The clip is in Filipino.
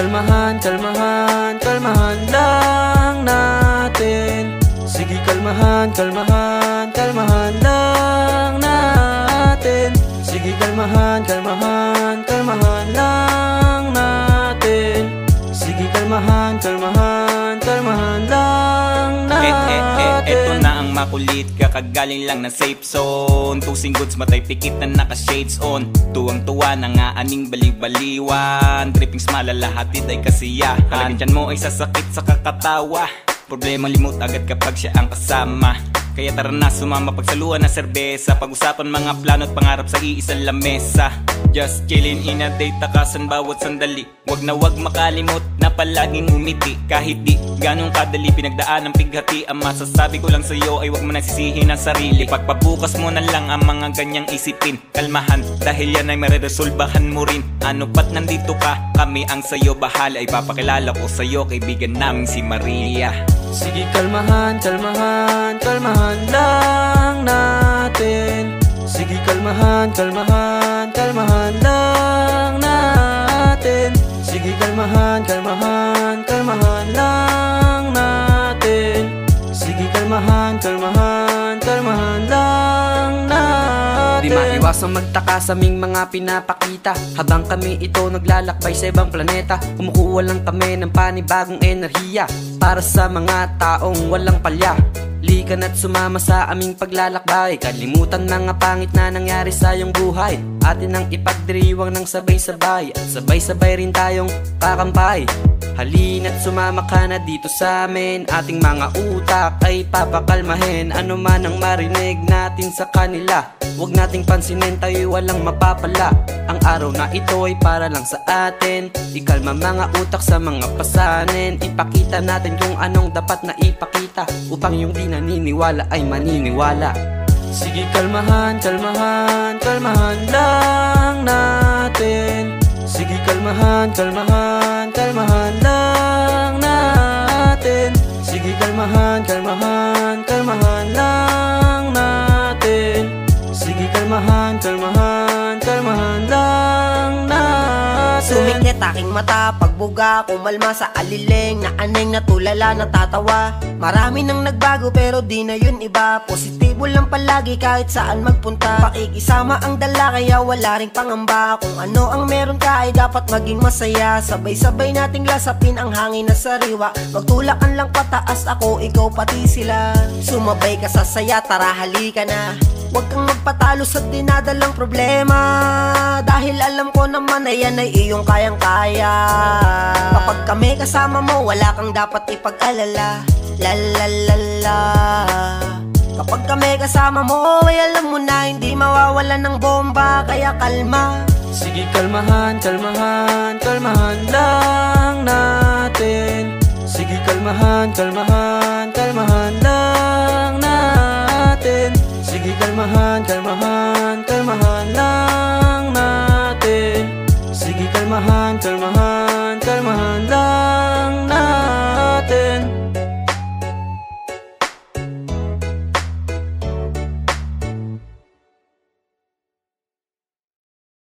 kalmahan, kalmahan, kalmahan lang natin. Sige kalmahan, kalmahan, kalmahan lang natin. Sige kalmahan, kalmahan, kalmahan lang natin. Sige kalmahan, kalmahan, kalmahan lang natin. Eto na ang makulit, kakagaling lang na safe zone. Tusing goods, matay pikit na naka-shades on. Tuwang-tuwa na nga aning baliw-baliwan. Drippings malalahatid ay kasiyahan. Kalagyan tiyan mo ay sasakit sa kakatawa. Problema limot agad kapag siya ang kasama. Kaya tara na sumama pagsaluan na serbesa. Pag-usapan mga plano at pangarap sa iisang lamesa. Just chillin' in a day, takasan bawat sandali. Wag na wag makalimot na palaging umiti. Kahit di ganong kadali pinagdaan ng pighati. Ang masasabi ko lang sa'yo ay wag mo na sisihin ang sarili. Pagpabukas mo na lang ang mga ganyang isipin. Kalmahan, dahil yan ay mareresolbahan mo rin. Ano pat nandito ka, kami ang sa'yo bahala. Ipapakilala ko sa'yo kaibigan naming si Maria. Sige kalmahan, kalmahan, kalmahan lang natin. Sige kalmahan, kalmahan, kalmahan lang natin. Sige kalmahan, kalmahan, kalmahan lang natin. Sige kalmahan, kalmahan, kalmahan lang natin. Di maiwasang magtaka sa aming mga pinapakita. Habang kami ito naglalakbay sa ibang planeta, kumukuha lang kami ng panibagong enerhiya para sa mga taong walang palya. Lika na't sumama sa aming paglalakbay. Kalimutan mga pangit na nangyari sa iyong buhay. Atin ang ipagdiriwang ng sabay-sabay. At sabay-sabay rin tayong pakampay. Halina't sumama ka na dito sa amin. Ating mga utak ay papakalmahin. Ano man ang marinig natin sa kanila, huwag nating pansinin, tayo'y walang mapapala. Ang araw na ito ay para lang sa atin. Ikalma mga utak sa mga pasanin. Ipakita natin kung anong dapat na ipakita, upang yung di naniniwala ay maniniwala. Sige kalmahan, kalmahan, kalmahan lang natin. Sige kalmahan, kalmahan, kalmahan lang natin. Sige kalmahan, kalmahan, kalmahan lang natin. Sige kalmahan, kalmahan, kalmahan lang natin. Sumingit aking mata, pagbuga, kumalma sa aliling. Na aneng natulala, natatawa. Marami nang nagbago pero di na yun iba. Positibo lang palagi kahit saan magpunta. Pakikisama ang dala kaya wala ring pangamba. Kung ano ang meron ka ay dapat maging masaya. Sabay-sabay nating lasapin ang hangin na sariwa. Magtulakan lang pataas, ako, ikaw, pati sila. Sumabay ka sa saya, tara halika na. Huwag kang magpatalo sa dinadalang problema, dahil alam ko naman na yan ay iyong kayang-kaya. Kapag kami kasama mo, wala kang dapat ipag-alala. La la la la. Kapag kami kasama mo, ay alam mo na hindi mawawalan ng bomba. Kaya kalma. Sige kalmahan, kalmahan, kalmahan lang natin. Sige kalmahan, kalmahan, kalmahan lang natin. Sige kalmahan, kalmahan, kalmahan lang natin. Sige kalmahan, kalmahan, kalmahan lang